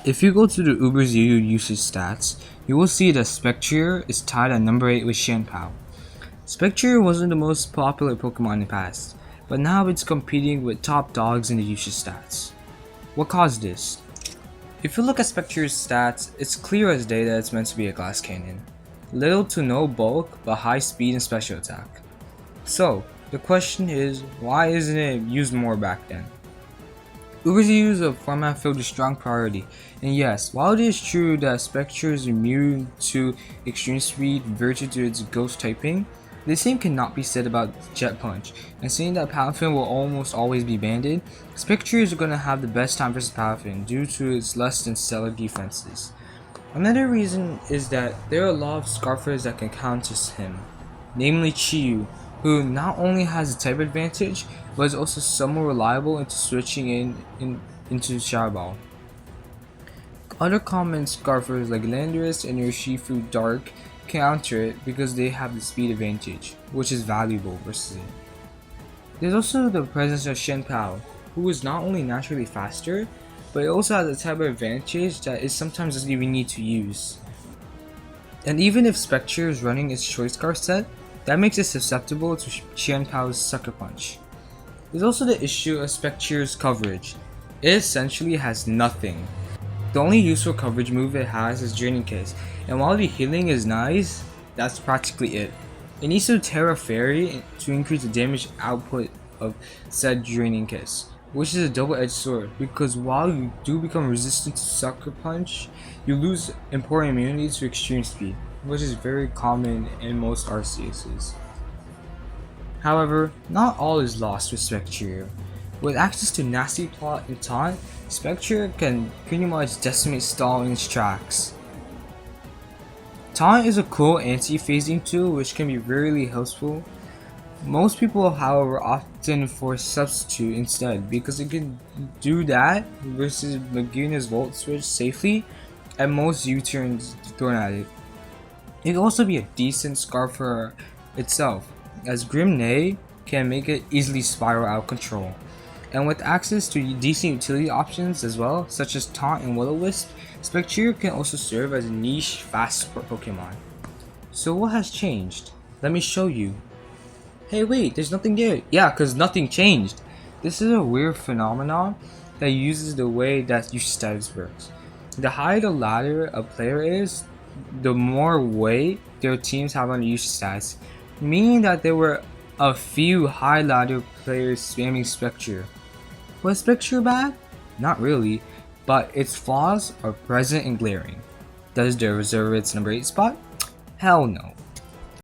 If you go to the Uber's EU usage stats, you will see that Spectrier is tied at number 8 with Shenpao. Spectrier wasn't the most popular Pokemon in the past, but now it's competing with top dogs in the usage stats. What caused this? If you look at Spectrier's stats, it's clear as day that it's meant to be a glass cannon. Little to no bulk, but high speed and special attack. So, the question is, why isn't it used more back then? Uber's use of format filled a strong priority, and yes, while it is true that Spectrier is immune to extreme speed virtue to its ghost typing, the same cannot be said about Jet Punch, and seeing that Palafin will almost always be banded, Spectrier is going to have the best time versus Palafin due to its less than stellar defenses. Another reason is that there are a lot of Scarfers that can counter him, namely Chiyu, who not only has a type advantage, but is also somewhat reliable into switching into Shadow Ball. Other common Scarfers like Landorus and Urshifu Dark counter it because they have the speed advantage, which is valuable versus it. There's also the presence of Shenpao, who is not only naturally faster, but it also has a type of advantage that it sometimes doesn't even need to use. And even if Spectrier is running its Choice Scarf set, that makes it susceptible to Shenpao's Sucker Punch. There's also the issue of Spectrier's coverage. It essentially has nothing. The only useful coverage move it has is Draining Kiss, and while the healing is nice, that's practically it. It needs to Terra Fairy to increase the damage output of said Draining Kiss, which is a double-edged sword because while you do become resistant to Sucker Punch, you lose important immunity to extreme speed, which is very common in most RCSs. However, not all is lost with Spectrier. With access to Nasty Plot and Taunt, Spectrier can pretty much decimate Stall in its tracks. Taunt is a cool anti-phasing tool which can be really helpful. Most people, however, often force Substitute instead because it can do that versus Magina's Volt Switch safely at most U-turns thrown at it. It can also be a decent scarf for itself, as Grim Neigh can make it easily spiral out of control. And with access to decent utility options as well, such as Taunt and Will-O-Wisp, Spectrier can also serve as a niche fast support Pokemon. So what has changed? Let me show you. Hey wait, there's nothing there. Yeah, cause nothing changed. This is a weird phenomenon that uses the way that usage status works. The higher the ladder a player is, the more weight their teams have on the usage stats, meaning that there were a few high ladder players spamming Spectrier. Was Spectrier bad? Not really, but its flaws are present and glaring. Does it deserve its number 8 spot? Hell no.